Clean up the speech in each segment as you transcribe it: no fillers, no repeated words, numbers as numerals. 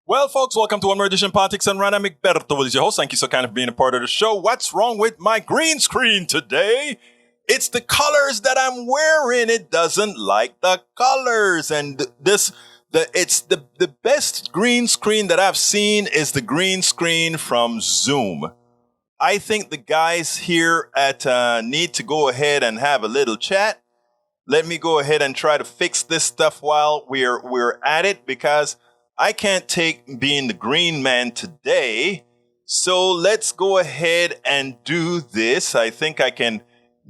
Well, folks, welcome to One More Edition Politics and Rana McBerto is your host. Thank you so kind of being a part of the show. What's wrong with my green screen today? It's the colors that I'm wearing. It doesn't like the colors. And the best green screen that I've seen is the green screen from Zoom. I think the guys here at need to go ahead and have a little chat. Let me go ahead and try to fix this stuff while we're at it, because I can't take being the green man today. So let's go ahead and do this. I think I can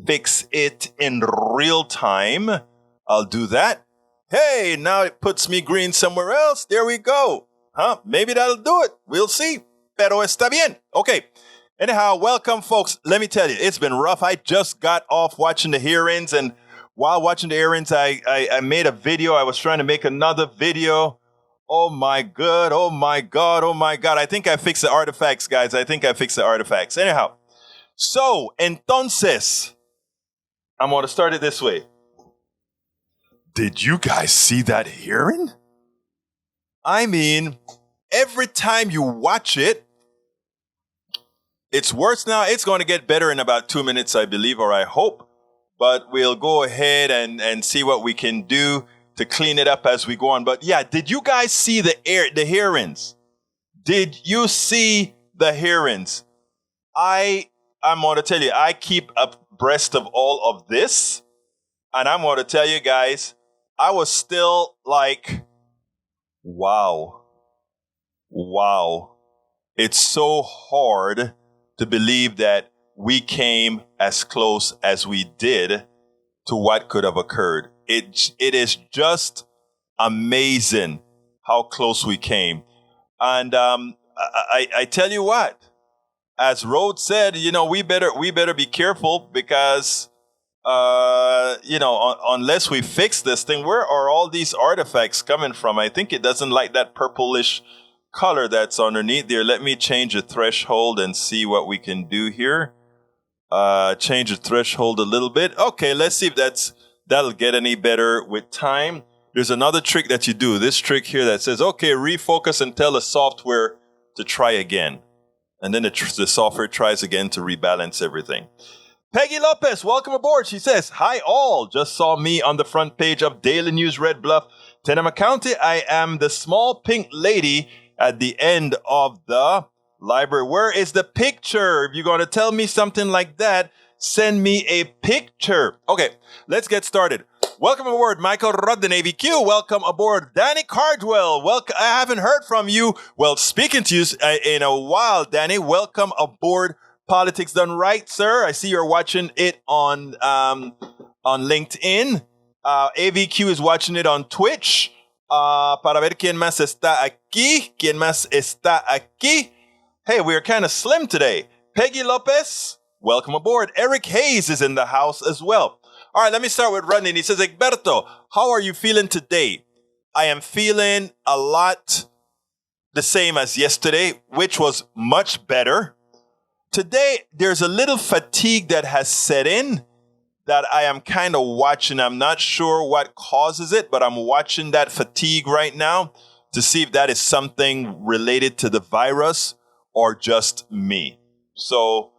fix it in real time. I'll do that. Hey, now it puts me green somewhere else. There we go. Maybe that'll do it. We'll see. Pero está bien. Okay. Anyhow, welcome, folks. Let me tell you, it's been rough. I just got off watching the hearings, and while watching the hearings, I made a video. I was trying to make another video. Oh my God. I think I fixed the artifacts, guys. Anyhow, so, entonces, I'm going to start it this way. Did you guys see that hearing? I mean, every time you watch it, it's worse now. It's going to get better in about 2 minutes, I believe, or I hope. But we'll go ahead and see what we can do to clean it up as we go on. But yeah, did you guys see the hearings? Did you see the hearings? I'm going to tell you, I keep abreast of all of this. And I'm going to tell you guys, I was still like, wow. It's so hard to believe that we came as close as we did to what could have occurred. It is just amazing how close we came. And I tell you what, as Rhodes said, we better be careful, because unless we fix this thing, where are all these artifacts coming from? I think it doesn't like that purplish color that's underneath there. Let me change the threshold and see what we can do here. Change the threshold a little bit. Okay, let's see if that'll get any better with time. There's another trick that you do. This trick here that says, okay, refocus and tell the software to try again. And then the software tries again to rebalance everything. Peggy Lopez, welcome aboard. She says, hi all. Just saw me on the front page of Daily News Red Bluff, Tenema County. I am the small pink lady at the end of the library. Where is the picture? If you're going to tell me something like that, send me a picture. Okay, let's get started. Welcome aboard, Michael Rudd, the Navy Q. Welcome aboard, Danny Cardwell. Welcome. I haven't heard from you. Well, speaking to you in a while, Danny. Welcome aboard Politics Done Right, sir. I see you're watching it on LinkedIn. AVQ is watching it on Twitch. Para ver quién más está aquí. ¿Quién más está aquí? Hey, we're kind of slim today. Peggy Lopez, welcome aboard. Eric Hayes is in the house as well. All right, let me start with Rodney. He says, Egberto, how are you feeling today? I am feeling a lot the same as yesterday, which was much better. Today, there's a little fatigue that has set in that I am kind of watching. I'm not sure what causes it, but I'm watching that fatigue right now to see if that is something related to the virus or just me. So,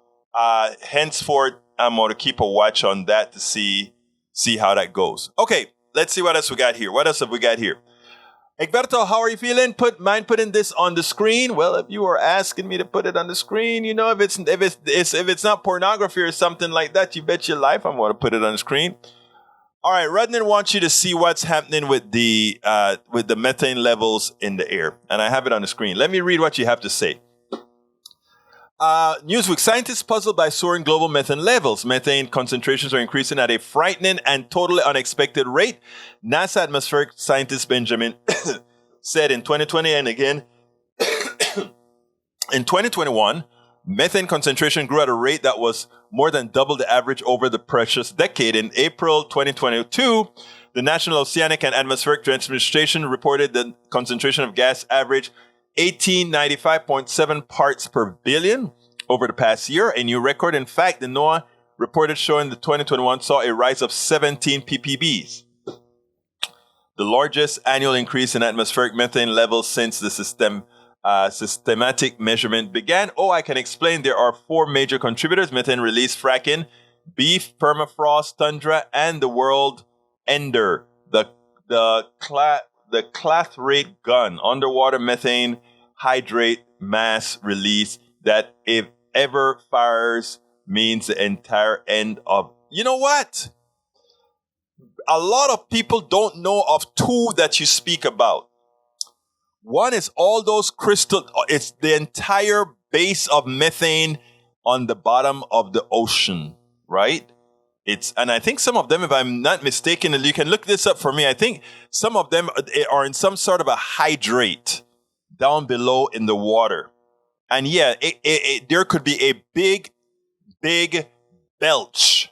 henceforth, I'm going to keep a watch on that to see how that goes. Okay, let's see what else we got here. What else have we got here? Egberto, how are you feeling? Mind putting this on the screen? Well, if you were asking me to put it on the screen, if it's not pornography or something like that, you bet your life I'm going to put it on the screen. All right, Rudnan wants you to see what's happening with the methane levels in the air, and I have it on the screen. Let me read what you have to say. Newsweek, scientists puzzled by soaring global methane levels. Methane concentrations are increasing at a frightening and totally unexpected rate. NASA atmospheric scientist Benjamin said in 2020 and again in 2021, methane concentration grew at a rate that was more than double the average over the previous decade. In April 2022, the National Oceanic and Atmospheric Administration reported the concentration of gas averaged 1895.7 parts per billion over the past year, a new record. In fact, the NOAA reported showing the 2021 saw a rise of 17 ppbs. the largest annual increase in atmospheric methane levels since the systematic measurement began. Oh, I can explain. There are 4 major contributors: methane release, fracking, beef, permafrost, tundra, and the world ender, the clathrate gun, underwater methane hydrate mass release that, if ever fires, means the entire end of... You know what? A lot of people don't know of 2 that you speak about. One is all those it's the entire base of methane on the bottom of the ocean, right? And I think some of them, if I'm not mistaken, and you can look this up for me, I think some of them are in some sort of a hydrate down below in the water. And yeah, there could be a big belch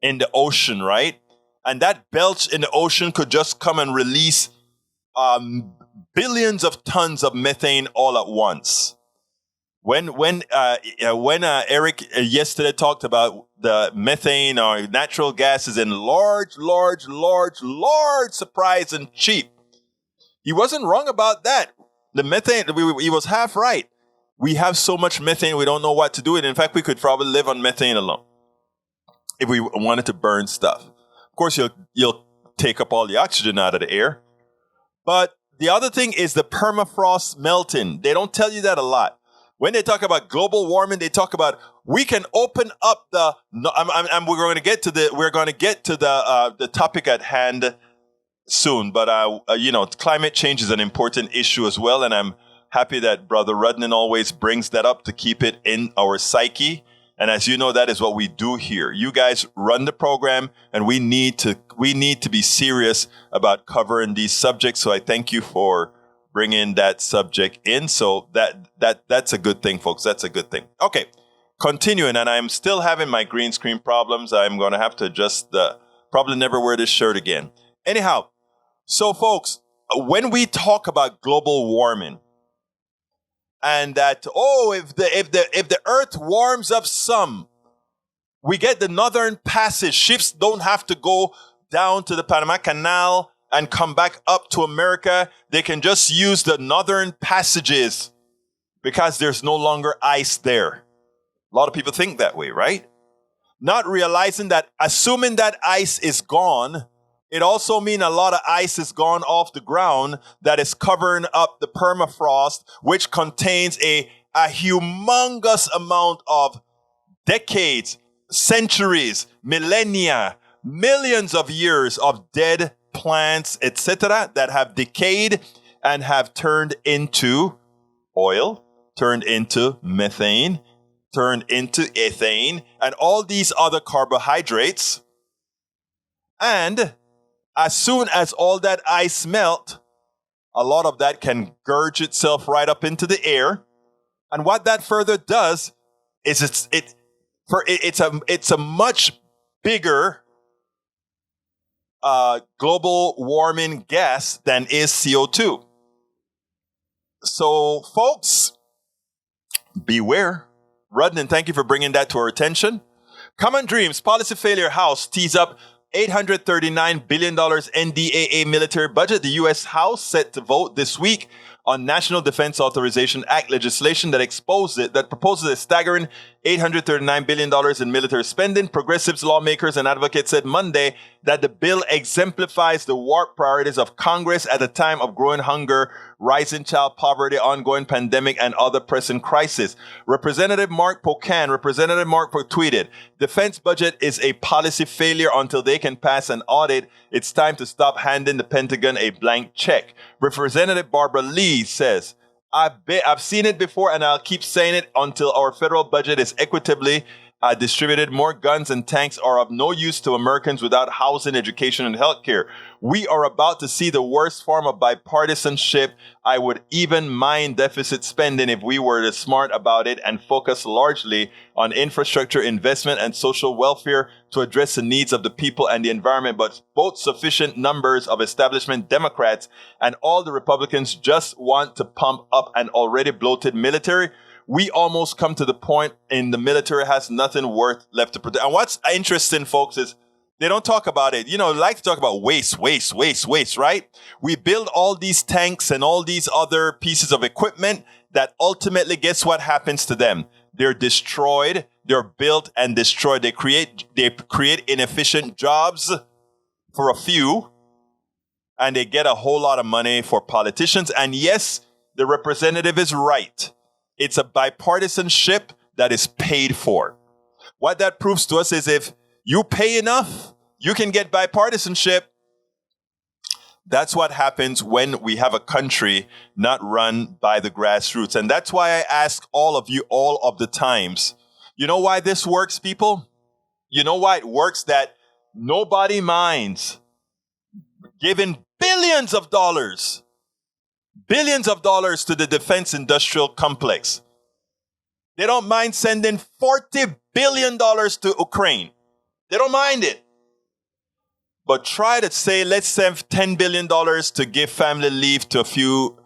in the ocean, right? And that belch in the ocean could just come and release billions of tons of methane all at once. When Eric yesterday talked about the methane or natural gas is in large, surprise and cheap, he wasn't wrong about that. The methane, he was half right. We have so much methane, we don't know what to do with it. In fact, we could probably live on methane alone if we wanted to burn stuff. Of course, you'll take up all the oxygen out of the air. But the other thing is the permafrost melting. They don't tell you that a lot. When they talk about global warming, they talk about we can open up we're going to get to the topic at hand soon. But climate change is an important issue as well, and I'm happy that Brother Rudnan always brings that up to keep it in our psyche. And as you know, that is what we do here. You guys run the program, and we need to be serious about covering these subjects. So I thank you for bringing that subject in. So that's a good thing, folks. That's a good thing. Okay, continuing, and I'm still having my green screen problems. I'm going to have to adjust probably never wear this shirt again. Anyhow, so folks, when we talk about global warming, and that, if the earth warms up some, we get the northern passage. Ships don't have to go down to the Panama Canal and come back up to America. They can just use the northern passages because there's no longer ice there. A lot of people think that way, right? Not realizing that, assuming that ice is gone, it also means a lot of ice is gone off the ground that is covering up the permafrost, which contains a humongous amount of decades, centuries, millennia, millions of years of dead plants, etc., that have decayed and have turned into oil, turned into methane, turned into ethane, and all these other carbohydrates. And as soon as all that ice melt, a lot of that can gurge itself right up into the air. And what that further does is it's a much bigger global warming gas than is CO2. So, folks, beware. Rudnan, thank you for bringing that to our attention. Common Dreams, policy failure, House tees up $839 billion NDAA military budget. The U.S. House set to vote this week on National Defense Authorization Act legislation that proposes a staggering $839 billion in military spending. Progressives, lawmakers, and advocates said Monday that the bill exemplifies the warped priorities of Congress at a time of growing hunger, rising child poverty, ongoing pandemic, and other pressing crises. Representative Mark tweeted, "Defense budget is a policy failure until they can pass an audit. It's time to stop handing the Pentagon a blank check." Representative Barbara Lee says, I've seen it before, and I'll keep saying it until our federal budget is equitably distributed. More guns and tanks are of no use to Americans without housing, education, and healthcare. We are about to see the worst form of bipartisanship. I would even mind deficit spending if we were smart about it and focus largely on infrastructure investment and social welfare to address the needs of the people and the environment. But both sufficient numbers of establishment Democrats and all the Republicans just want to pump up an already bloated military. We almost come to the point in the military has nothing worth left to protect. And what's interesting, folks, is They don't talk about it. Like to talk about waste, right? We build all these tanks and all these other pieces of equipment that ultimately, guess what happens to them? They're destroyed. They're built and destroyed. They create inefficient jobs for a few, and they get a whole lot of money for politicians. And yes, the representative is right. It's a bipartisanship that is paid for. What that proves to us is if you pay enough, you can get bipartisanship. That's what happens when we have a country not run by the grassroots. And that's why I ask all of you all of the times, you know why this works, people? You know why it works that nobody minds giving billions of dollars to the defense industrial complex. They don't mind sending $40 billion to Ukraine. They don't mind it. But try to say, let's send $10 billion to give family leave to a few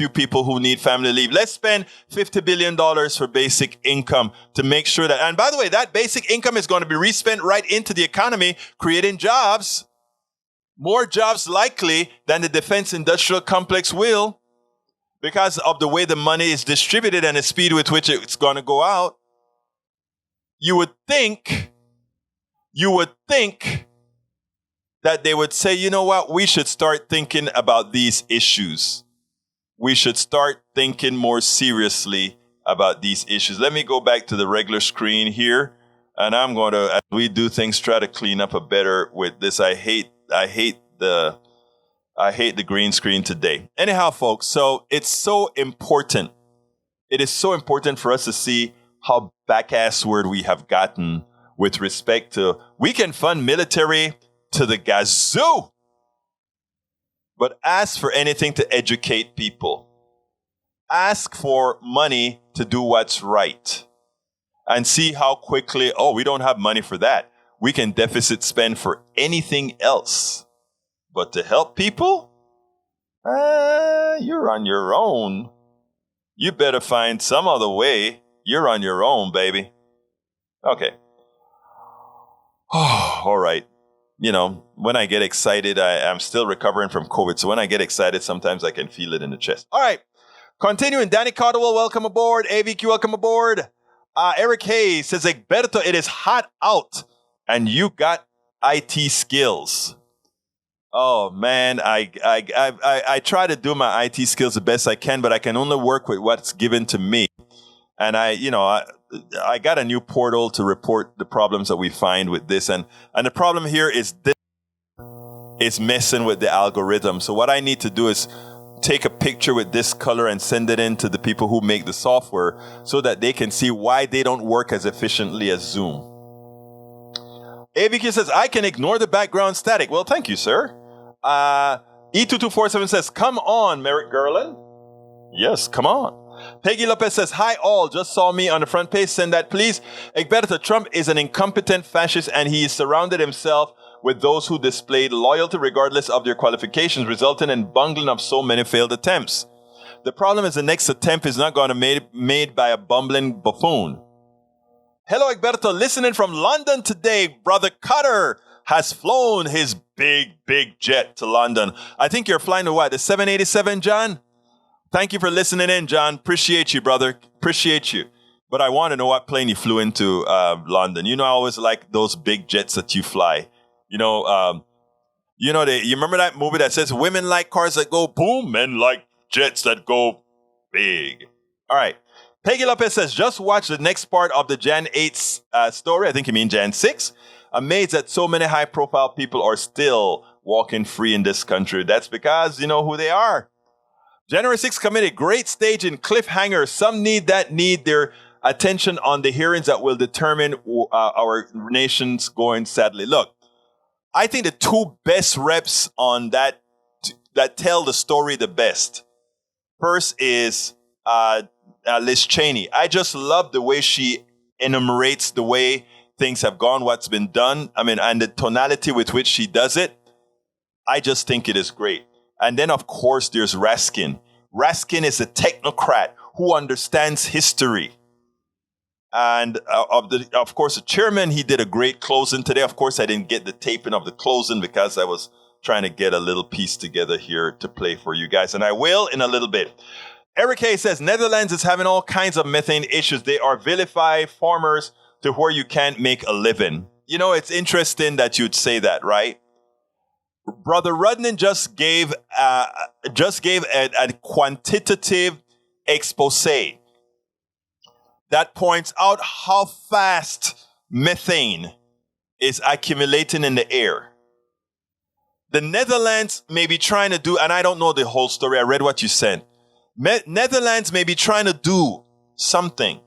people who need family leave. Let's spend $50 billion for basic income to make sure that, and by the way, that basic income is going to be respent right into the economy, creating jobs, more jobs likely than the defense industrial complex will because of the way the money is distributed and the speed with which it's going to go out. You would think that they would say, you know what, we should start thinking about these issues. We should start thinking more seriously about these issues. Let me go back to the regular screen here, and I'm going to, as we do things, try to clean up a better with this. I hate the green screen today. Anyhow, folks, so it's so important. It is so important for us to see how back-assward we have gotten with respect to, we can fund military to the gazoo, but ask for anything to educate people. Ask for money to do what's right. And see how quickly, we don't have money for that. We can deficit spend for anything else. But to help people, you're on your own. You better find some other way. You're on your own, baby. Okay. All right. When I get excited, I'm still recovering from COVID. So when I get excited, sometimes I can feel it in the chest. All right. Continuing. Danny Caldwell, welcome aboard. AVQ, welcome aboard. Eric Hayes says, Egberto, it is hot out and you got IT skills. Oh, man, I try to do my IT skills the best I can, but I can only work with what's given to me. And I got a new portal to report the problems that we find with this. And the problem here is this is messing with the algorithm. So what I need to do is take a picture with this color and send it in to the people who make the software so that they can see why they don't work as efficiently as Zoom. AVQ says, I can ignore the background static. Well, thank you, sir. E2247 says, come on, Merrick Garland. Yes, come on. Peggy Lopez says, hi all, just saw me on the front page, send that please. Egberto, Trump is an incompetent fascist and he surrounded himself with those who displayed loyalty regardless of their qualifications, resulting in bungling of so many failed attempts. The problem is the next attempt is not going to be made by a bumbling buffoon. Hello, Egberto, listening from London today. Brother Cutter has flown his big jet to London. I think you're flying to what, the 787, John? Thank you for listening in, John. Appreciate you, brother. Appreciate you. But I want to know what plane you flew into London. I always like those big jets that you fly. You remember that movie that says women like cars that go boom, men like jets that go big. All right. Peggy Lopez says, just watch the next part of the Jan 8 story. I think you mean Jan 6. Amazed that so many high-profile people are still walking free in this country. That's because you know who they are. January 6th committee, great stage in cliffhanger. Some need their attention on the hearings that will determine our nation's going, sadly. Look, I think the two best reps on that tell the story the best. First is Liz Cheney. I just love the way she enumerates the way things have gone, what's been done. And the tonality with which she does it. I just think it is great. And then, of course, there's Raskin. Raskin is a technocrat who understands history. And of course, the chairman, he did a great closing today. Of course, I didn't get the taping of the closing because I was trying to get a little piece together here to play for you guys. And I will in a little bit. Eric Hay says, Netherlands is having all kinds of methane issues. They are vilify farmers to where you can't make a living. You know, it's interesting that you'd say that, right? Brother Rudnan just gave a quantitative expose that points out how fast methane is accumulating in the air. The Netherlands may be trying to do, and I don't know the whole story. I read what you said. Netherlands may be trying to do something.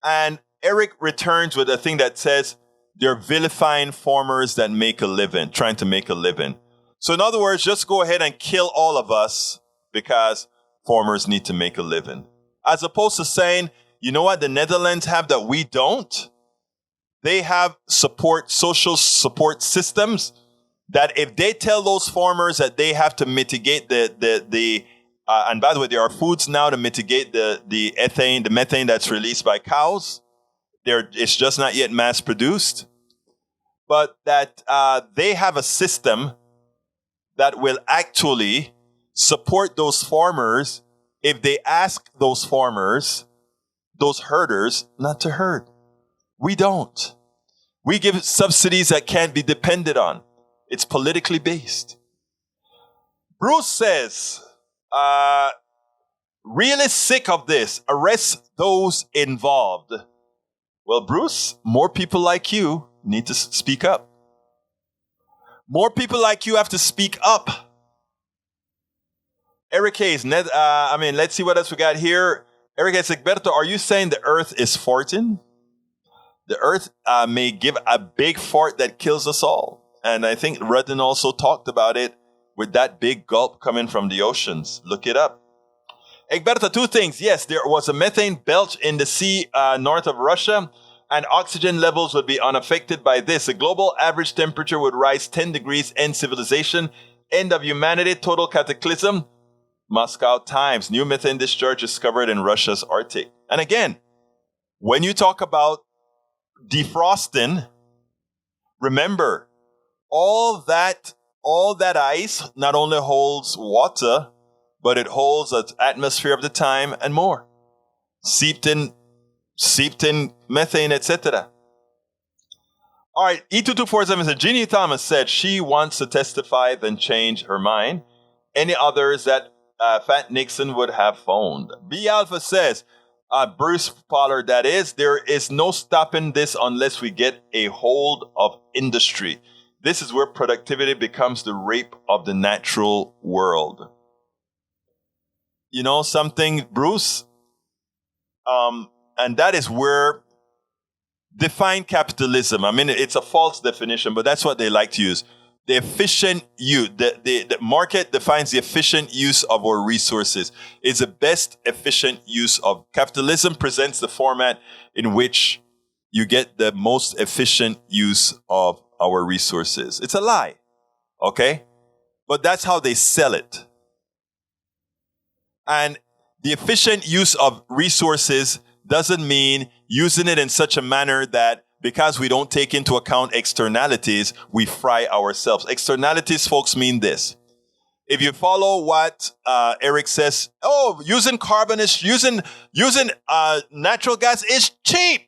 And Eric returns with a thing that says they're vilifying farmers that make a living, trying to make a living. So in other words, just go ahead and kill all of us because farmers need to make a living. As opposed to saying, you know what the Netherlands have that we don't? They have social support systems that if they tell those farmers that they have to mitigate and by the way, there are foods now to mitigate the methane that's released by cows. It's just not yet mass produced. But that they have a system that will actually support those farmers if they ask those farmers, those herders, not to herd. We don't. We give subsidies that can't be depended on. It's politically based. Bruce says, really sick of this. Arrest those involved. Well, Bruce, more people like you need to speak up. More people like you have to speak up. Eric Hayes, let's see what else we got here. Eric Hayes, Egberto, are you saying the earth is farting? The earth may give a big fart that kills us all. And I think Rudden also talked about it with that big gulp coming from the oceans. Look it up. Egberto, two things. Yes, there was a methane belch in the sea north of Russia, and oxygen levels would be unaffected by this. The global average temperature would rise 10 degrees, end civilization, end of humanity, total cataclysm. Moscow Times, new methane discharge discovered in Russia's Arctic. And again, when you talk about defrosting, remember, all that ice not only holds water, but it holds the atmosphere of the time and more. Seeped in methane, etc. All right, E2247 said, Jeannie Thomas said she wants to testify, then change her mind. Any others that Fat Nixon would have phoned? B Alpha says, Bruce Pollard, that is, there is no stopping this unless we get a hold of industry. This is where productivity becomes the rape of the natural world. You know something, Bruce? And that is where define capitalism. I mean, it's a false definition, but that's what they like to use. The efficient use, the market defines the efficient use of our resources. It's the best efficient use of capitalism presents the format in which you get the most efficient use of our resources. It's a lie, okay? But that's how they sell it. And the efficient use of resources doesn't mean using it in such a manner that because we don't take into account externalities, we fry ourselves. Externalities, folks, mean this. If you follow what Eric says, using carbon is using natural gas is cheap.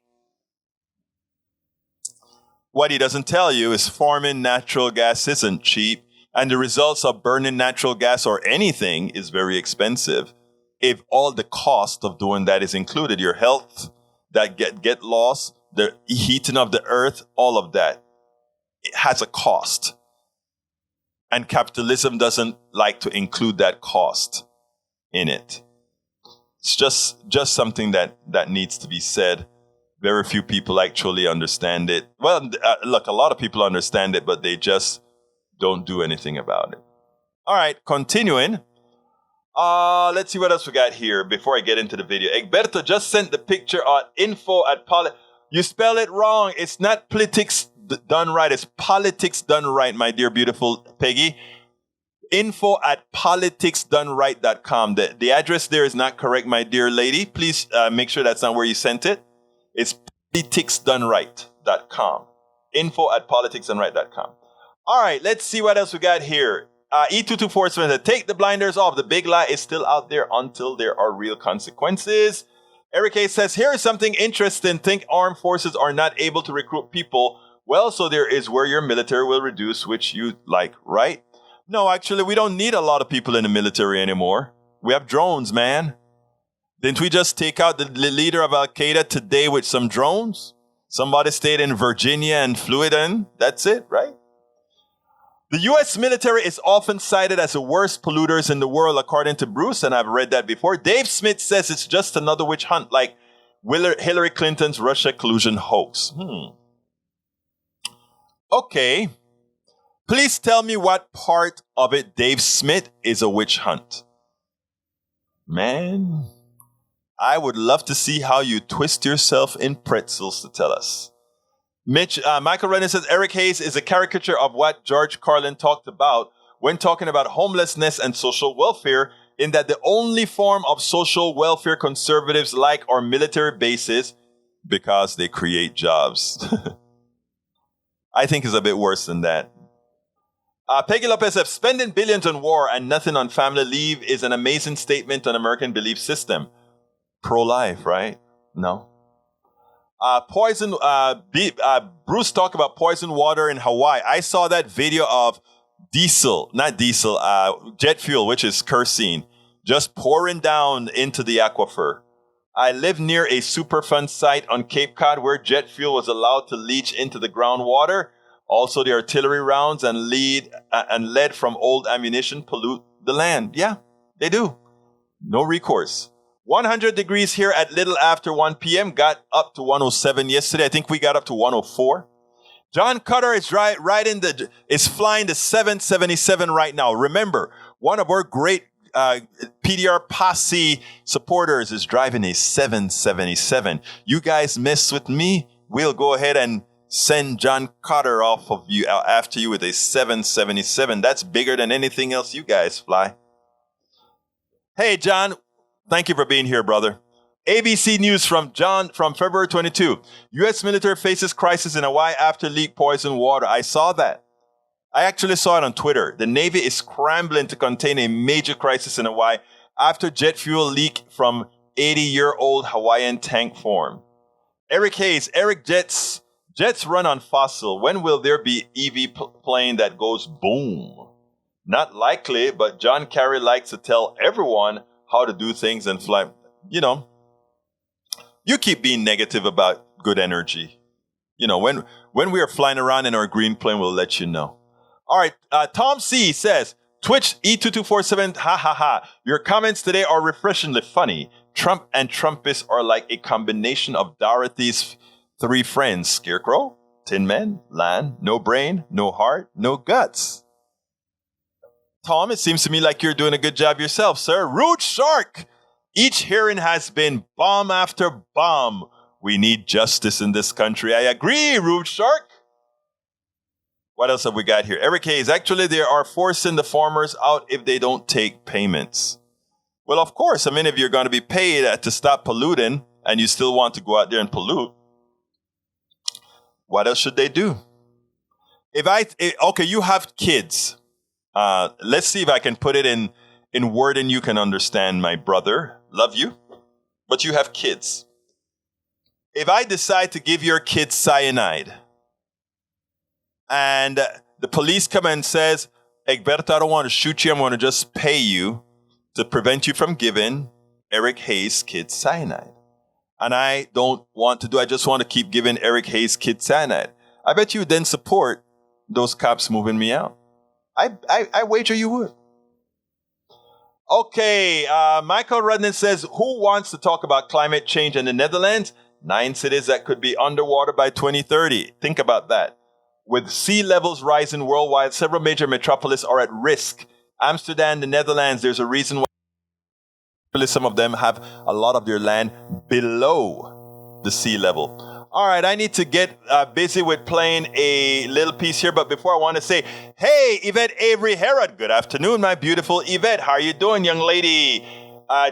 What he doesn't tell you is farming natural gas isn't cheap, and the results of burning natural gas or anything is very expensive. If all the cost of doing that is included, your health that get lost, the heating of the earth, all of that, it has a cost. And capitalism doesn't like to include that cost in it. It's just something that needs to be said. Very few people actually understand it. Well, look, a lot of people understand it, but they just don't do anything about it. All right, continuing. Let's see what else we got here before I get into the video. Egberto just sent the picture on info@poli. You spell it wrong. It's not politics done right. It's politics done right, my dear beautiful Peggy. info@politicsdoneright.com. The address there is not correct, my dear lady. Please make sure that's not where you sent it. It's politicsdoneright.com. info@politicsdoneright.com. All right, let's see what else we got here. E224 says, take the blinders off. The big lie is still out there until there are real consequences. Eric A says, here is something interesting. Think armed forces are not able to recruit people. Well, so there is where your military will reduce, which you like, right? No, actually, we don't need a lot of people in the military anymore. We have drones, man. Didn't we just take out the leader of Al-Qaeda today with some drones? Somebody stayed in Virginia and flew it in. That's it, right? The U.S. military is often cited as the worst polluters in the world, according to Bruce, and I've read that before. Dave Smith says it's just another witch hunt, like Hillary Clinton's Russia collusion hoax. Okay. Please tell me what part of it, Dave Smith, is a witch hunt. Man, I would love to see how you twist yourself in pretzels to tell us. Michael Renner says, Eric Hayes is a caricature of what George Carlin talked about when talking about homelessness and social welfare, in that the only form of social welfare conservatives like are military bases because they create jobs. I think it's a bit worse than that. Peggy Lopez says, spending billions on war and nothing on family leave is an amazing statement on American belief system. Pro-life, right? No. Bruce talked about poison water in Hawaii. I saw that video of jet fuel, which is kerosene, just pouring down into the aquifer. I live near a Superfund site on Cape Cod where jet fuel was allowed to leach into the groundwater. Also, the artillery rounds and lead and lead from old ammunition pollute the land. Yeah, they do. No recourse. 100 degrees here at little after 1 p.m. Got up to 107 yesterday. I think we got up to 104. John Cutter is is flying the 777 right now. Remember, one of our great PDR posse supporters is driving a 777. You guys mess with me, we'll go ahead and send John Cotter off of you after you with a 777. That's bigger than anything else you guys fly. Hey, John, thank you for being here, brother. ABC News from February 22. U.S. military faces crisis in Hawaii after leak poison water. I saw that. I actually saw it on Twitter. The Navy is scrambling to contain a major crisis in Hawaii after jet fuel leak from 80-year-old Hawaiian tank form. Eric Hayes, Jets run on fossil. When will there be EV plane that goes boom? Not likely, but John Kerry likes to tell everyone how to do things and fly. You know, you keep being negative about good energy. You know, when we are flying around in our green plane, we'll let you know. All right, Tom C. says, Twitch E2247, ha ha ha. Your comments today are refreshingly funny. Trump and Trumpists are like a combination of Dorothy's three friends: Scarecrow, Tin Man, Lan, no brain, no heart, no guts. Tom, it seems to me like you're doing a good job yourself, sir. Rude Shark! Each hearing has been bomb after bomb. We need justice in this country. I agree, Rude Shark. What else have we got here? Eric Hayes, actually, they are forcing the farmers out if they don't take payments. Well, of course. I mean, if you're going to be paid to stop polluting and you still want to go out there and pollute, what else should they do? Okay, you have kids. Let's see if I can put it in wording you can understand, my brother. Love you, but you have kids. If I decide to give your kids cyanide, and the police come and says, Egberto, I don't want to shoot you. I'm going to just pay you to prevent you from giving Eric Hayes' kids cyanide. And I don't want to I just want to keep giving Eric Hayes' kids cyanide. I bet you would then support those cops moving me out. I wager you would. Okay, Michael Rudnan says, who wants to talk about climate change in the Netherlands? 9 cities that could be underwater by 2030. Think about that. With sea levels rising worldwide, several major metropolises are at risk. Amsterdam, the Netherlands, there's a reason why some of them have a lot of their land below the sea level. All right, I need to get busy with playing a little piece here, but before I want to say, hey, Yvette Avery Herod, good afternoon, my beautiful Yvette. How are you doing, young lady?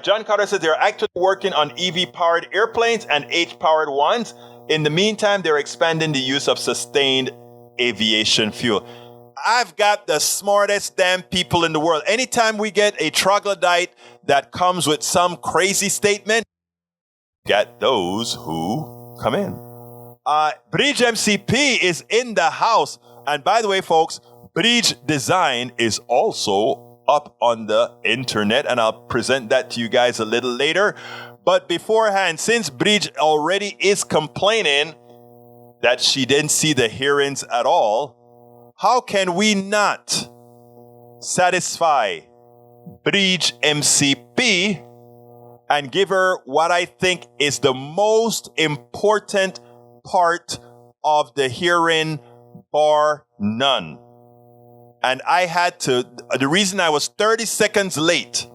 John Carter says they're actually working on EV-powered airplanes and H-powered ones. In the meantime, they're expanding the use of sustained aviation fuel. I've got the smartest damn people in the world. Anytime we get a troglodyte that comes with some crazy statement, get those who come in. Bridge MCP is in the house. And by the way, folks, Bridge Design is also up on the internet, and I'll present that to you guys a little later. But beforehand, since Bridge already is complaining that she didn't see the hearings at all, how can we not satisfy Bridge MCP and give her what I think is the most important part of the hearing, bar none? And I had to, the reason I was 30 seconds late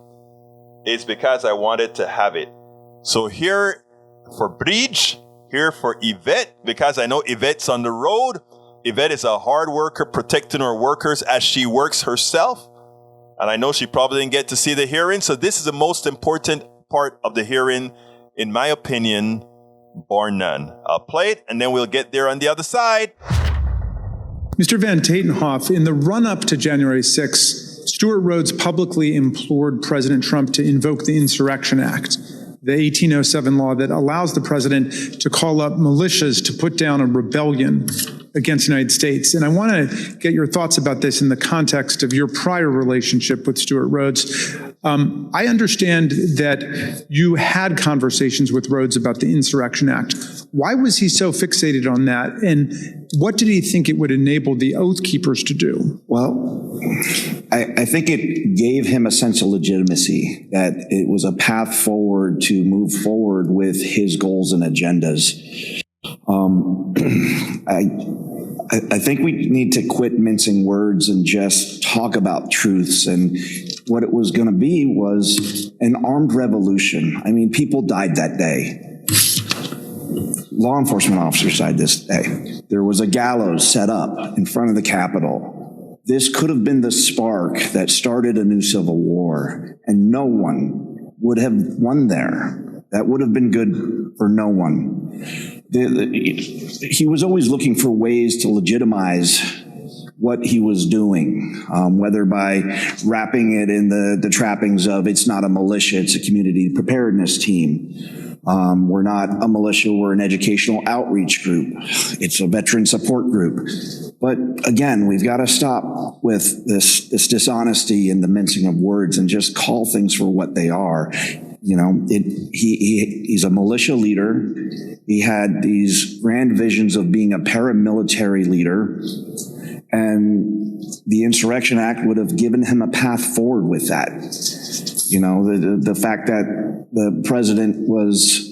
is because I wanted to have it. So here for Bridge, here for Yvette, because I know Yvette's on the road. Yvette is a hard worker, protecting her workers as she works herself. And I know she probably didn't get to see the hearing. So this is the most important part of the hearing, in my opinion, bar none. I'll play it, and then we'll get there on the other side. Mr. Van Tatenhoff, in the run-up to January 6th, Stuart Rhodes publicly implored President Trump to invoke the Insurrection Act, the 1807 law that allows the president to call up militias to put down a rebellion against the United States. And I want to get your thoughts about this in the context of your prior relationship with Stuart Rhodes. I understand that you had conversations with Rhodes about the Insurrection Act. Why was he so fixated on that? And what did he think it would enable the Oath Keepers to do? Well, I think it gave him a sense of legitimacy, that it was a path forward to move forward with his goals and agendas. I think we need to quit mincing words and just talk about truths. And what it was going to be was an armed revolution. I mean, people died that day. Law enforcement officers died this day. There was a gallows set up in front of the Capitol. This could have been the spark that started a new civil war, and no one would have won there. That would have been good for no one. He was always looking for ways to legitimize what he was doing, whether by wrapping it in the trappings of it's not a militia, it's a community preparedness team. We're not a militia, we're an educational outreach group. It's a veteran support group. But again, we've got to stop with this dishonesty and the mincing of words and just call things for what they are. You know, he's a militia leader. He had these grand visions of being a paramilitary leader. And the Insurrection Act would have given him a path forward with that. You know, the fact that the president was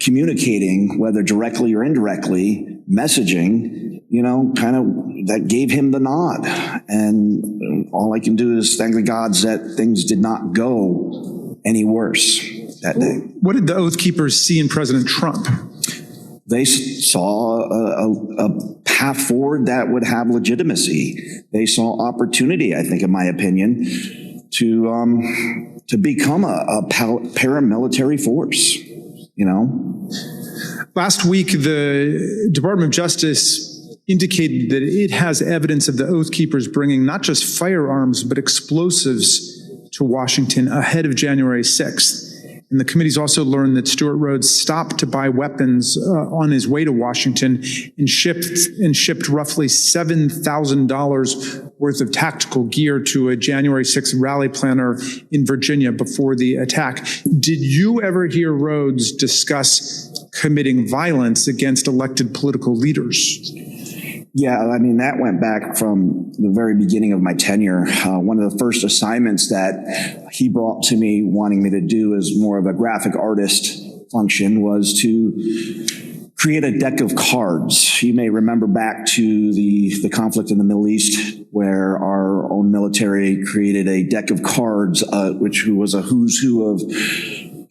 communicating, whether directly or indirectly, messaging, you know, kind of that gave him the nod. And all I can do is thank the gods that things did not go any worse that day. What did the Oath Keepers see in President Trump? They saw a path forward that would have legitimacy. They saw opportunity, I think, in my opinion, to become a paramilitary force, you know? Last week, the Department of Justice indicated that it has evidence of the Oath Keepers bringing not just firearms, but explosives to Washington ahead of January 6th. And the committee's also learned that Stuart Rhodes stopped to buy weapons on his way to Washington and shipped roughly $7,000 worth of tactical gear to a January 6th rally planner in Virginia before the attack. Did you ever hear Rhodes discuss committing violence against elected political leaders? Yeah, I mean, that went back from the very beginning of my tenure. One of the first assignments that he brought to me, wanting me to do as more of a graphic artist function, was to create a deck of cards. You may remember back to the conflict in the Middle East, where our own military created a deck of cards, which was a who's who of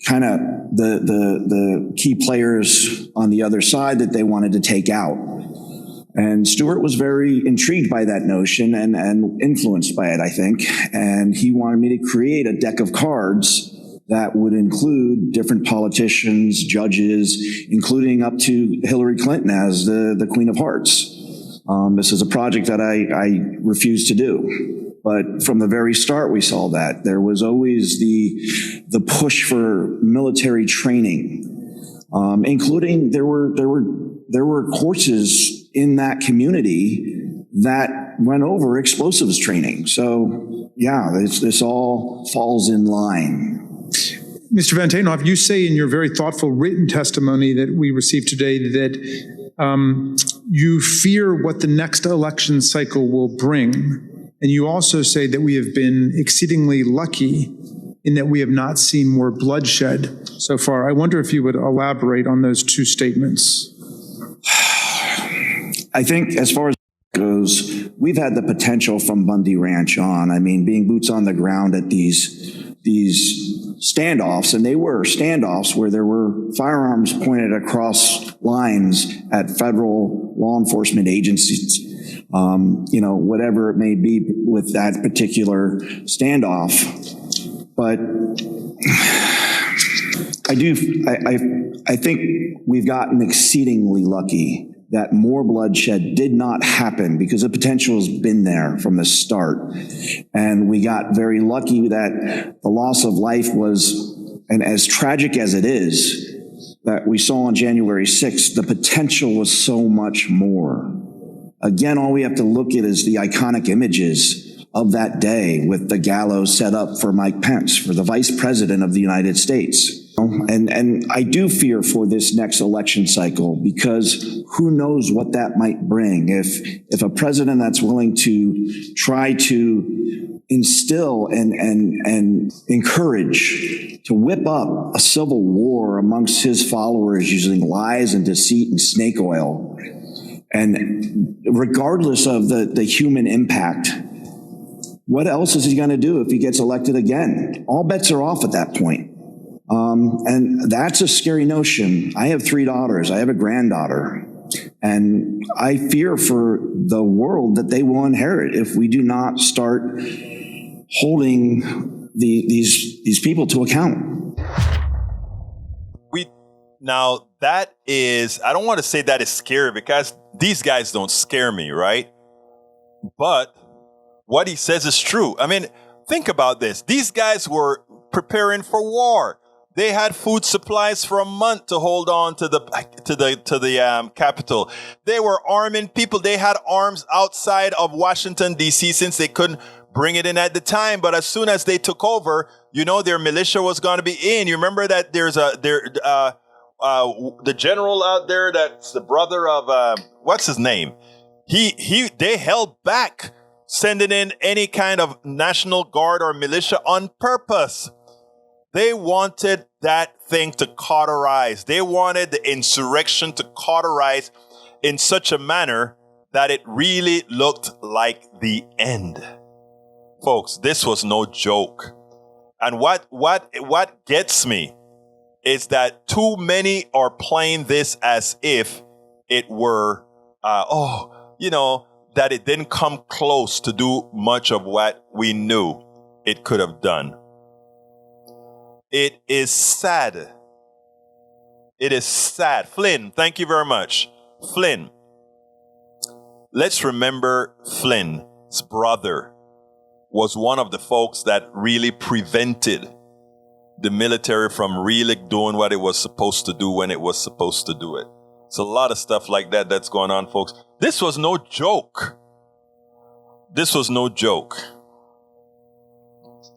kind of the key players on the other side that they wanted to take out. And Stewart was very intrigued by that notion and influenced by it, I think. And he wanted me to create a deck of cards that would include different politicians, judges, including up to Hillary Clinton as the Queen of Hearts. This is a project that I refused to do. But from the very start, we saw that. There was always the push for military training, including there were courses in that community that went over explosives training. So, yeah, this all falls in line. Mr. Van Tatenhoff, you say in your very thoughtful written testimony that we received today that you fear what the next election cycle will bring. And you also say that we have been exceedingly lucky in that we have not seen more bloodshed so far. I wonder if you would elaborate on those two statements. I think as far as goes, we've had the potential from Bundy Ranch on. I mean, being boots on the ground at these standoffs, and they were standoffs where there were firearms pointed across lines at federal law enforcement agencies. Whatever it may be with that particular standoff. But I think we've gotten exceedingly lucky that more bloodshed did not happen because the potential has been there from the start. And we got very lucky that the loss of life was, and as tragic as it is, that we saw on January 6th, the potential was so much more. Again, all we have to look at is the iconic images of that day with the gallows set up for Mike Pence, for the vice president of the United States. And I do fear for this next election cycle because who knows what that might bring. If a president that's willing to try to instill and encourage to whip up a civil war amongst his followers using lies and deceit and snake oil, and regardless of the human impact, what else is he going to do if he gets elected again? All bets are off at that point. And that's a scary notion. I have 3 daughters. I have a granddaughter. And I fear for the world that they will inherit if we do not start holding these people to account. Now, that is, I don't want to say that is scary because these guys don't scare me, right? But what he says is true. I mean, think about this. These guys were preparing for war. They had food supplies for a month to hold on to the capital. They were arming people. They had arms outside of Washington, D.C. since they couldn't bring it in at the time. But as soon as they took over, their militia was going to be in. You remember that there's the general out there that's the brother of what's his name? They held back sending in any kind of National Guard or militia on purpose. They wanted that thing to cauterize. They wanted the insurrection to cauterize in such a manner that it really looked like the end. Folks, this was no joke. And what gets me is that too many are playing this as if it were, that it didn't come close to do much of what we knew it could have done. It is sad. It is sad. Flynn, thank you very much. Flynn, let's remember Flynn's brother was one of the folks that really prevented the military from really doing what it was supposed to do when it was supposed to do it. It's a lot of stuff like that that's going on, folks. This was no joke. This was no joke.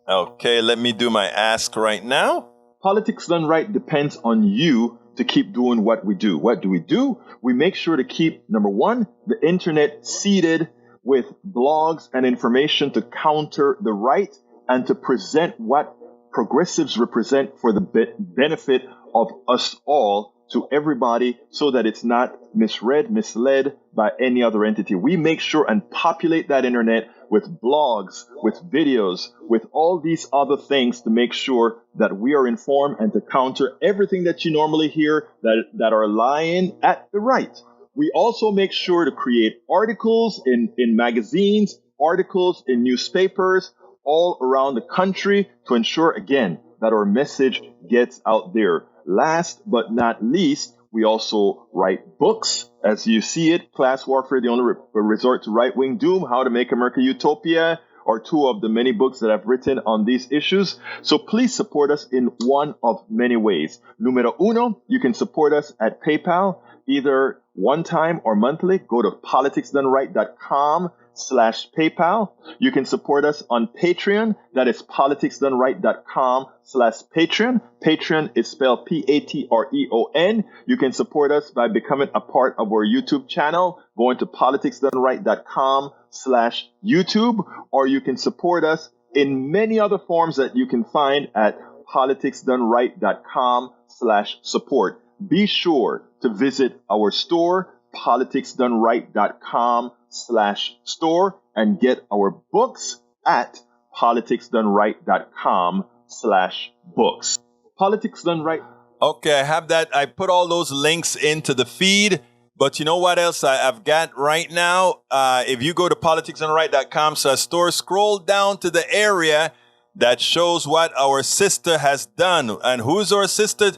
Okay, let me do my ask right now. Politics done right depends on you to keep doing what we do. What do? We make sure to keep, number one, the internet seeded with blogs and information to counter the right and to present what progressives represent for the benefit of us all to everybody so that it's not misread, misled by any other entity. We make sure and populate that internet with blogs, with videos, with all these other things to make sure that we are informed and to counter everything that you normally hear that are lying at the right. We also make sure to create articles in magazines, articles in newspapers all around the country to ensure, again, that our message gets out there. Last but not least, we also write books. As you see it, Class Warfare, the only resort to right-wing doom, How to Make America Utopia, are two of the many books that I've written on these issues. So please support us in one of many ways. Numero uno, you can support us at PayPal, either one time or monthly. Go to politicsdoneright.com/PayPal. You can support us on Patreon. That is politicsdoneright.com/Patreon. Patreon is spelled Patreon. You can support us by becoming a part of our YouTube channel, going to politicsdoneright.com/YouTube, or you can support us in many other forms that you can find at politicsdoneright.com/support. Be sure to visit our store, politicsdoneright.com/store, and get our books at politicsdoneright.com/books. Politics Done Right. Okay, I have that. I put all those links into the feed. But you know what else I've got right now? If you go to politicsdoneright.com/store, scroll down to the area that shows what our sister has done. And who's our sister?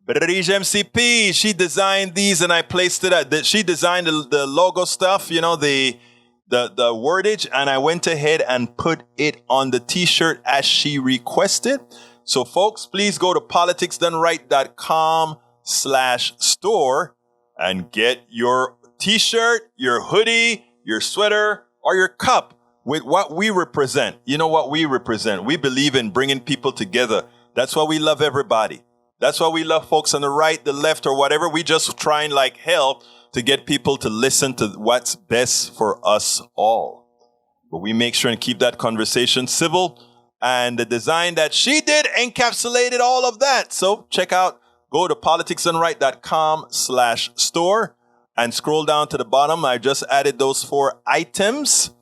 Brige MCP. She designed these and I placed it. She designed the logo stuff, you know, the wordage, and I went ahead and put it on the t-shirt as she requested. So folks, please go to politicsdoneright.com/store and get your t-shirt, your hoodie, your sweater, or your cup with what we represent. You know what we represent. We believe in bringing people together. That's why we love everybody. That's why we love folks on the right, the left, or whatever. We just trying like hell to get people to listen to what's best for us all. But we make sure and keep that conversation civil. And the design that she did encapsulated all of that. So go to politicsdoneright.com/store and scroll down to the bottom. I just added those 4 items.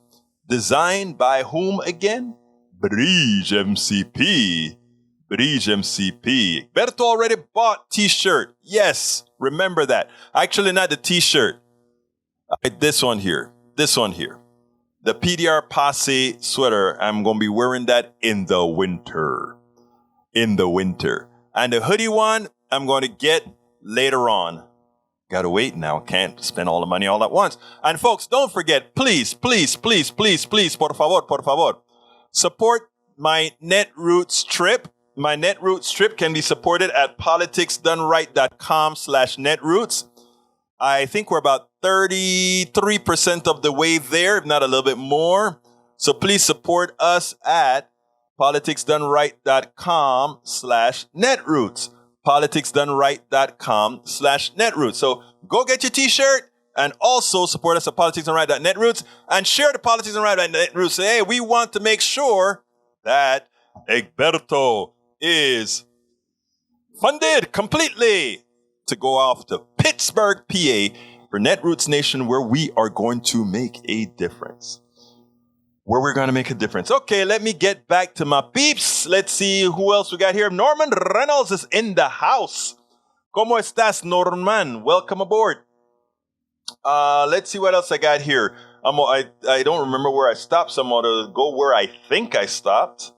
Designed by whom again? Brige MCP. Brige MCP. Berto already bought t-shirt. Yes, remember that. Actually, not the t-shirt. This one here. The PDR Posse sweater. I'm going to be wearing that in the winter. And the hoodie one, I'm going to get later on. Got to wait now. Can't spend all the money all at once. And folks, don't forget, please, por favor, support my Netroots trip. My Netroots trip can be supported at politicsdoneright.com/netroots. I think we're about 33% of the way there, if not a little bit more. So please support us at politicsdoneright.com/netroots. politicsdoneright.com/netroots. So go get your t-shirt and also support us at politicsdoneright.netroots and share the politicsdoneright.netroots. Say, hey, we want to make sure that Egberto is funded completely to go off to Pittsburgh, PA for Netroots Nation, where we are going to make a difference. Okay, let me get back to my peeps. Let's see who else we got here. Norman Reynolds is in the house. ¿Cómo estás, Norman? Welcome aboard. Let's see what else I got here. I don't remember where I stopped. So I'm going to go where I think I stopped.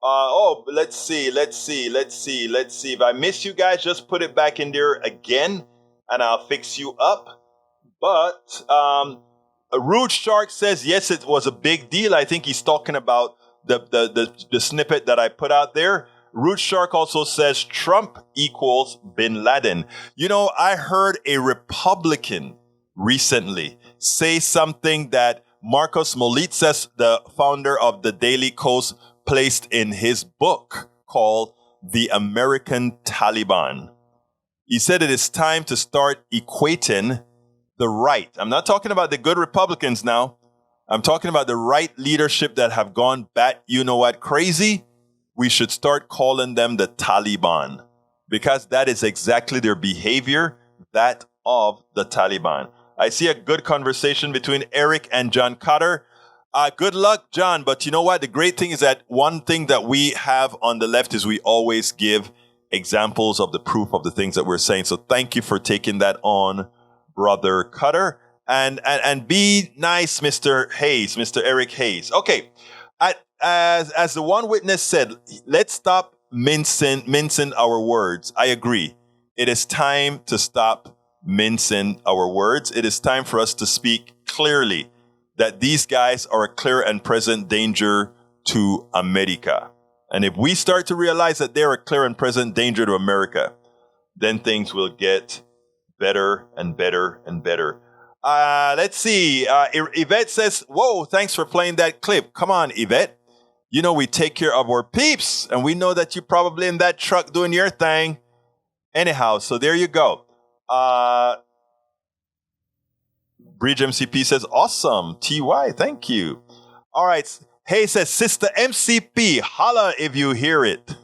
Let's see. If I miss you guys, just put it back in there again, and I'll fix you up. But Rude Shark says, yes, it was a big deal. I think he's talking about the snippet that I put out there. Rude Shark also says Trump equals Bin Laden. You know, I heard a Republican recently say something that Marcos Molitses, the founder of the Daily Kos, placed in his book called The American Taliban. He said it is time to start equating the right. I'm not talking about the good Republicans now. I'm talking about the right leadership that have gone bat, you know what, crazy. We should start calling them the Taliban. because that is exactly their behavior, that of the Taliban. I see a good conversation between Eric and John Cotter. Good luck, John. But you know what? The great thing is that one thing that we have on the left is we always give examples of the proof of the things that we're saying. So thank you for taking that on, Brother Cotter. And be nice, Mr. Hayes, Mr. Eric Hayes. Okay. As the one witness said, let's stop mincing our words. I agree. It is time to stop mincing our words. It is time for us to speak clearly that these guys are a clear and present danger to America. And if we start to realize that they're a clear and present danger to America, then things will get better and better and better. Let's see. Yvette says, whoa, thanks for playing that clip. Come on, Yvette. You know, we take care of our peeps, and we know that you're probably in that truck doing your thing. Anyhow, so there you go. Bridge MCP says, awesome. TY, thank you. All right. Hey, says, Sister MCP, holla if you hear it.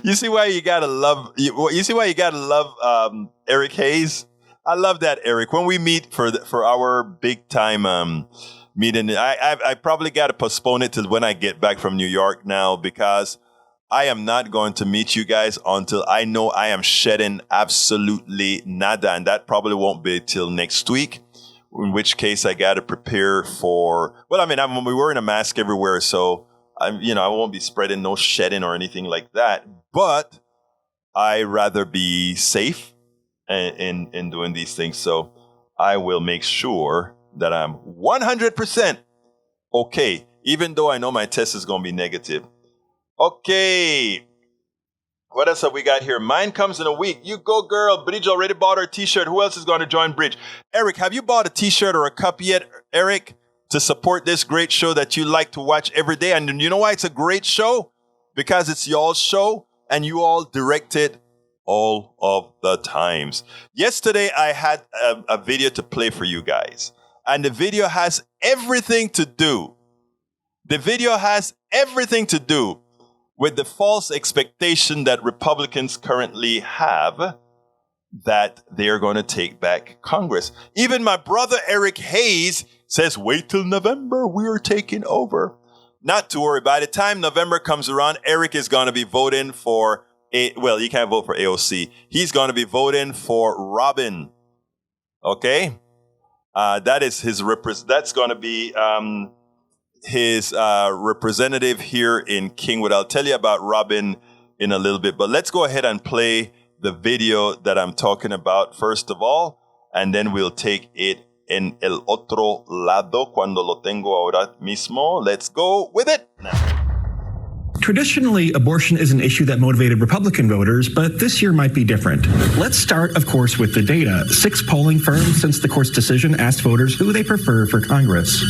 You see why you gotta love, you see why you gotta love Eric Hayes? I love that, Eric. When we meet for our big time meeting, I probably got to postpone it till when I get back from New York now, because I am not going to meet you guys until I know I am shedding absolutely nada. And that probably won't be till next week, in which case I got to prepare for, well, I mean, I'm wearing a mask everywhere. So I won't be spreading no shedding or anything like that, but I rather be safe in doing these things. So I will make sure that I'm 100% okay, even though I know my test is going to be negative. Okay. What else have we got here? Mine comes in a week. You go, girl. Bridge already bought her t-shirt. Who else is going to join Bridge? Eric, have you bought a t-shirt or a cup yet, Eric, to support this great show that you like to watch every day? And you know why it's a great show? Because it's y'all's show and you all direct it all of the times. Yesterday, I had a video to play for you guys. And the video has everything to do. The video has everything to do with the false expectation that Republicans currently have that they're going to take back Congress. Even my brother Eric Hayes says, wait till November, we are taking over. Not to worry. By the time November comes around, Eric is going to be voting for, you can't vote for AOC. He's going to be voting for Robin. Okay? That is his that's going to be his representative here in Kingwood. I'll tell you about Robin in a little bit, but let's go ahead and play the video that I'm talking about first of all, and then we'll take it en el otro lado cuando lo tengo ahora mismo. Let's go with it now. Traditionally, abortion is an issue that motivated Republican voters, but this year might be different. Let's start, of course, with the data. 6 polling firms since the court's decision asked voters who they prefer for Congress.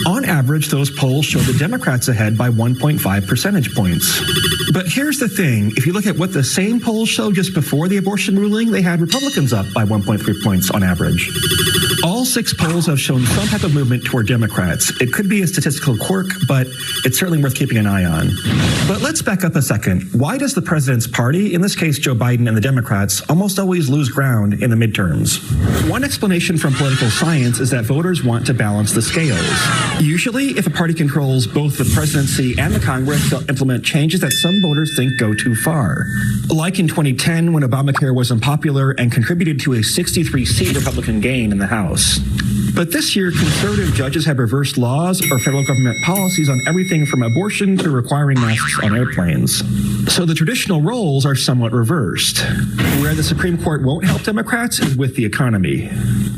On average, those polls show the Democrats ahead by 1.5 percentage points. But here's the thing. If you look at what the same polls showed just before the abortion ruling, they had Republicans up by 1.3 points on average. All 6 polls have shown some type of movement toward Democrats. It could be a statistical quirk, but it's certainly worth keeping an eye on. But let's back up a second. Why does the president's party, in this case Joe Biden and the Democrats, almost always lose ground in the midterms? One explanation from political science is that voters want to balance the scales. Usually, if a party controls both the presidency and the Congress, they'll implement changes that some voters think go too far. Like in 2010, when Obamacare was unpopular and contributed to a 63-seat Republican gain in the House. But this year, conservative judges have reversed laws or federal government policies on everything from abortion to requiring masks on airplanes. So the traditional roles are somewhat reversed. Where the Supreme Court won't help Democrats is with the economy.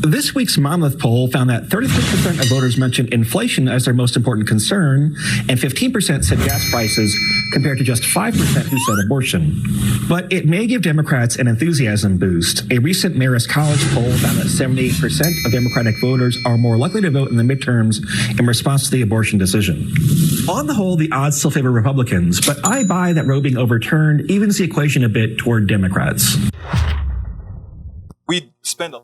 This week's Monmouth poll found that 33% of voters mentioned inflation as their most important concern, and 15% said gas prices, compared to just 5% who said abortion. But it may give Democrats an enthusiasm boost. A recent Marist College poll found that 78% of Democratic voters are more likely to vote in the midterms in response to the abortion decision. On the whole, the odds still favor Republicans, but I buy that Roe being overturned evens the equation a bit toward Democrats.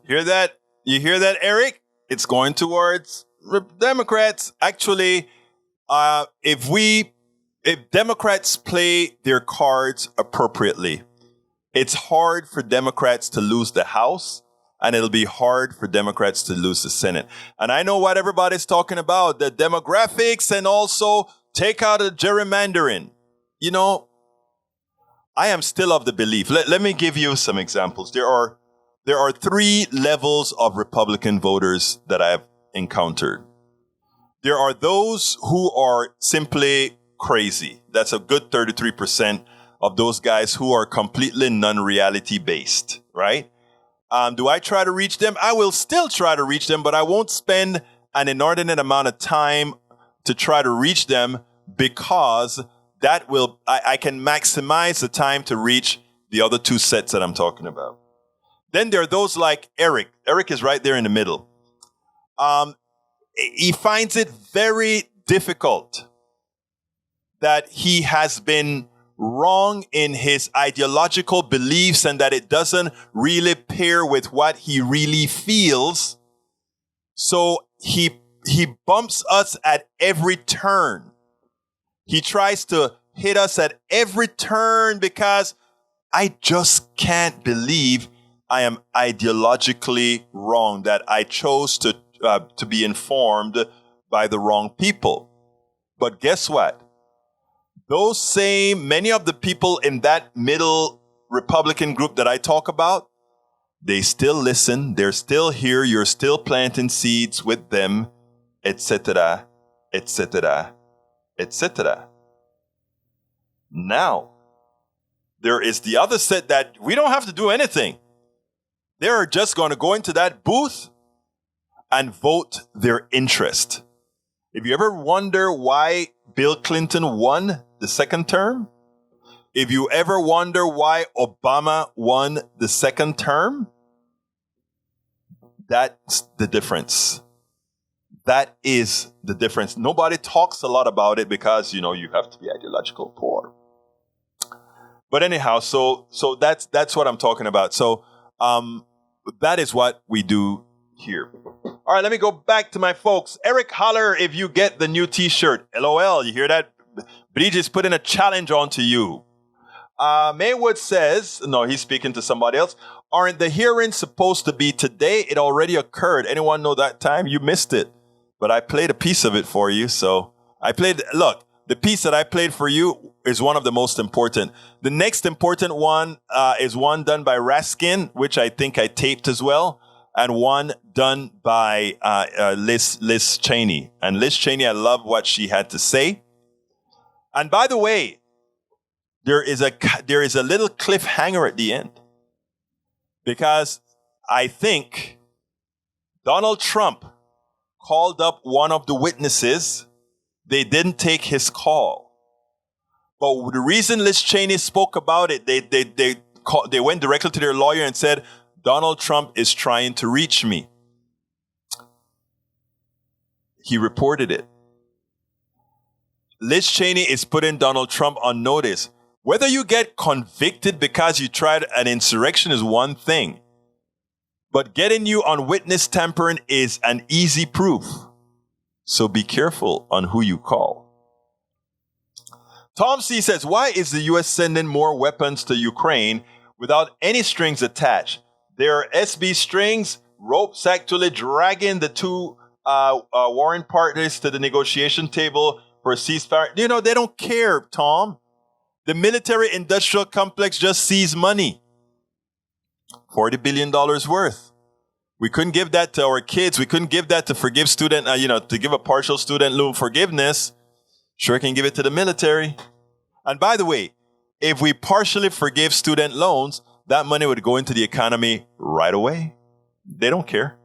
Hear that? You hear that, Eric? It's going towards Democrats. Actually, if we if Democrats play their cards appropriately, it's hard for Democrats to lose the House, and it'll be hard for Democrats to lose the Senate. And I know what everybody's talking about, the demographics and also take out a gerrymandering. You know, I am still of the belief. Let me give you some examples. There are 3 levels of Republican voters that I have encountered. There are those who are simply crazy. That's a good 33% of those guys who are completely non-reality based, right? Do I try to reach them? I will still try to reach them, but I won't spend an inordinate amount of time to try to reach them because that will, I can maximize the time to reach the other 2 sets that I'm talking about. Then there are those like Eric. Eric is right there in the middle. He finds it very difficult that he has been wrong in his ideological beliefs and that it doesn't really pair with what he really feels. So he bumps us at every turn. He tries to hit us at every turn because I just can't believe I am ideologically wrong, that I chose to be informed by the wrong people. But guess what? Many of the people in that middle Republican group that I talk about, they still listen. They're still here. You're still planting seeds with them, etc., etc., etc. Now, there is the other set that we don't have to do anything. They're just going to go into that booth and vote their interest. If you ever wonder why Bill Clinton won the second term, if you ever wonder why Obama won the second term, that's the difference. That is the difference. Nobody talks a lot about it because, you have to be ideological poor. But anyhow, so that's what I'm talking about. So that is what we do here. All right, let me go back to my folks. Eric, holler if you get the new T-shirt. LOL, you hear that? Bridges putting a challenge onto you. Maywood says, no, he's speaking to somebody else. Aren't the hearings supposed to be today? It already occurred. Anyone know that time? You missed it. But I played a piece of it for you. So look, the piece that I played for you is one of the most important. The next important one is one done by Raskin, which I think I taped as well, and one done by Liz Cheney. And Liz Cheney, I love what she had to say. And by the way, there is a little cliffhanger at the end, because I think Donald Trump called up one of the witnesses. They didn't take his call. But the reason Liz Cheney spoke about it, they went directly to their lawyer and said, Donald Trump is trying to reach me. He reported it. Liz Cheney is putting Donald Trump on notice. Whether you get convicted because you tried an insurrection is one thing, but getting you on witness tampering is an easy proof. So be careful on who you call. Tom C says, why is the U.S. sending more weapons to Ukraine without any strings attached? There are SB strings, ropes actually dragging the two warring partners to the negotiation table for a ceasefire. They don't care, Tom. The military-industrial complex just sees money. $40 billion worth. We couldn't give that to our kids. We couldn't give that to forgive student, to give a partial student loan forgiveness. Sure can give it to the military. And by the way, if we partially forgive student loans, that money would go into the economy right away. They don't care.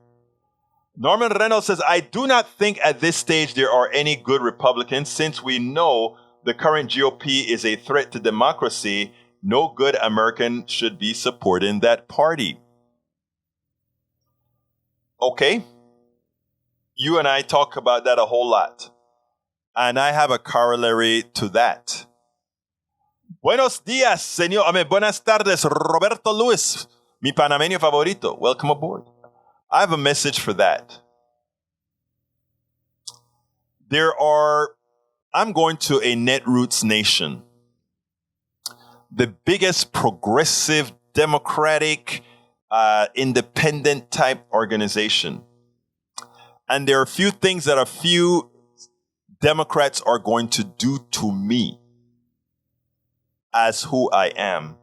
Norman Reynolds says, I do not think at this stage there are any good Republicans since we know the current GOP is a threat to democracy. No good American should be supporting that party. Okay. You and I talk about that a whole lot. And I have a corollary to that. Buenos días, señor. Buenas tardes, Roberto Luis, mi panameño favorito. Welcome aboard. I have a message for that. There are I'm going to a Netroots Nation, the biggest progressive, democratic, independent type organization. And there are a few things that a few Democrats are going to do to me as who I am.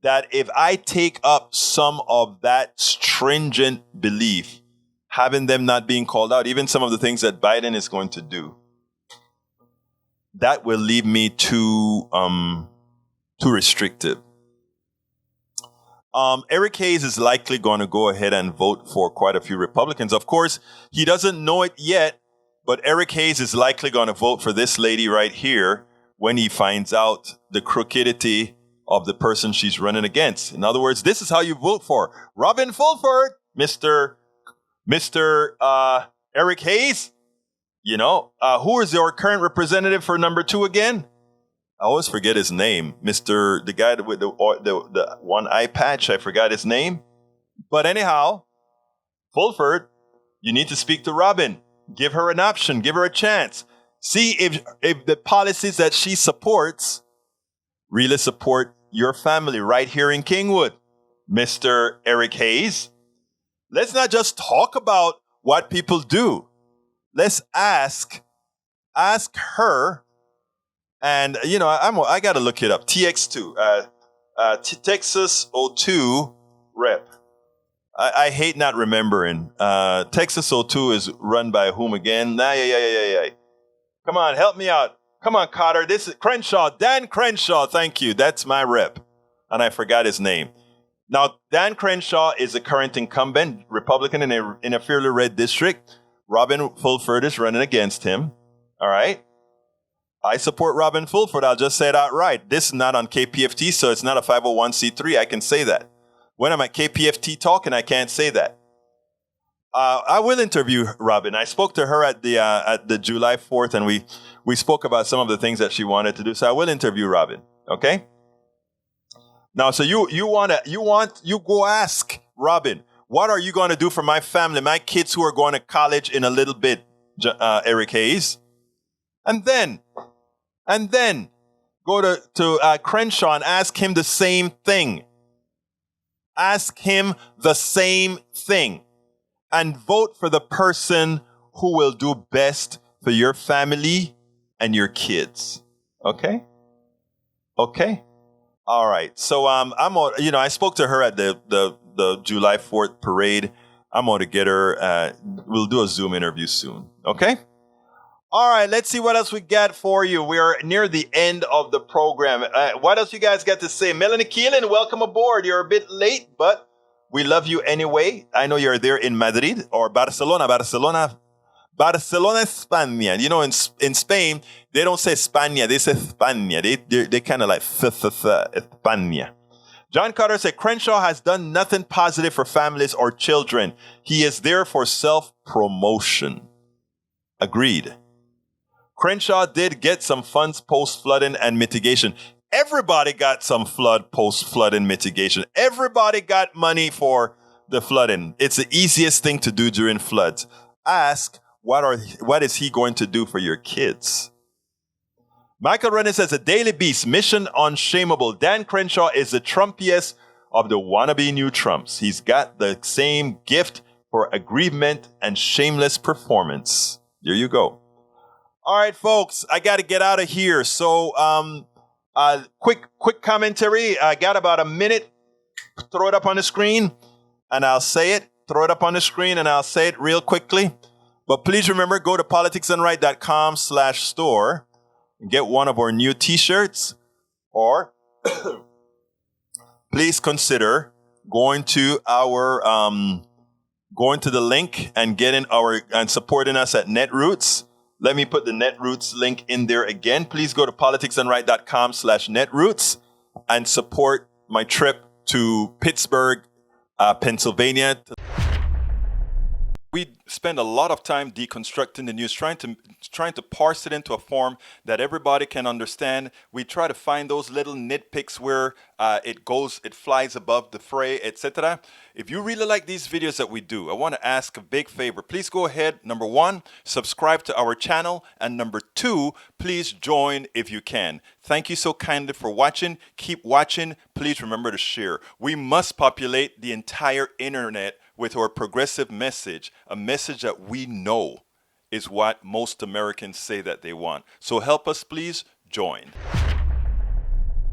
That if I take up some of that stringent belief, having them not being called out, even some of the things that Biden is going to do, that will leave me too restrictive. Eric Hayes is likely going to go ahead and vote for quite a few Republicans. Of course, he doesn't know it yet, but Eric Hayes is likely going to vote for this lady right here when he finds out the crookedity of the person she's running against. In other words, this is how you vote for Robin Fulford, Mr. Eric Hayes. You know, who is your current representative for number 2 again? I always forget his name. The guy with the one eye patch, I forgot his name. But anyhow, Fulford, you need to speak to Robin. Give her an option. Give her a chance. See if the policies that she supports really support your family right here in Kingwood. Mr. Eric Hayes, let's not just talk about what people do. Let's ask her. And, you know, I got to look it up. TX2, Texas 02 rep. I hate not remembering. Texas 02 is run by whom again? Yeah. Come on, help me out. Come on, Cotter. This is Crenshaw. Dan Crenshaw. Thank you. That's my rep. And I forgot his name. Now, Dan Crenshaw is a current incumbent, Republican in a fairly red district. Robin Fulford is running against him. All right. I support Robin Fulford. I'll just say it outright. This is not on KPFT, so it's not a 501c3. I can say that. When I'm at KPFT talking, I can't say that. I will interview Robin. I spoke to her at the July 4th, and we spoke about some of the things that she wanted to do. So I will interview Robin. Okay. Now, so you go ask Robin, what are you going to do for my family, my kids who are going to college in a little bit, Eric Hayes, and then go to Crenshaw and ask him the same thing. Ask him the same thing. And vote for the person who will do best for your family and your kids. Okay? Okay? All right. So I spoke to her at the July 4th parade. I'm going to get her. We'll do a Zoom interview soon. Okay? All right, let's see what else we got for you. We are near the end of the program. What else you guys got to say? Melanie Keelan, welcome aboard. You're a bit late, but we love you anyway. I know you're there in Madrid or Barcelona, España. You know, in Spain, they don't say España, they say España. They kind of like España. John Carter said, Crenshaw has done nothing positive for families or children. He is there for self-promotion. Agreed. Crenshaw did get some funds post-flooding and mitigation. Everybody got some post-flooding mitigation. Everybody got money for the flooding. It's the easiest thing to do during floods. Ask, what is he going to do for your kids? Michael Rennie says, a daily beast, mission unshameable. Dan Crenshaw is the Trumpiest of the wannabe new Trumps. He's got the same gift for aggrievement and shameless performance. There you go. All right, folks, I got to get out of here. So, quick commentary. I got about a minute. Throw it up on the screen, and I'll say it. Throw it up on the screen, and I'll say it real quickly. But please remember, go to politicsandright.com/store and get one of our new T-shirts. Or please consider going to the link and and supporting us at Netroots. Let me put the Netroots link in there again. Please go to politicsandright.com/Netroots and support my trip to Pittsburgh, Pennsylvania. We spend a lot of time deconstructing the news, trying to parse it into a form that everybody can understand. We try to find those little nitpicks where it flies above the fray, etc. If you really like these videos that we do, I want to ask a big favor. Please go ahead, number one, subscribe to our channel, and number two, please join if you can. Thank you so kindly for watching. Keep watching. Please remember to share. We must populate the entire internet with our progressive message, a message that we know is what most Americans say that they want. So help us, please join.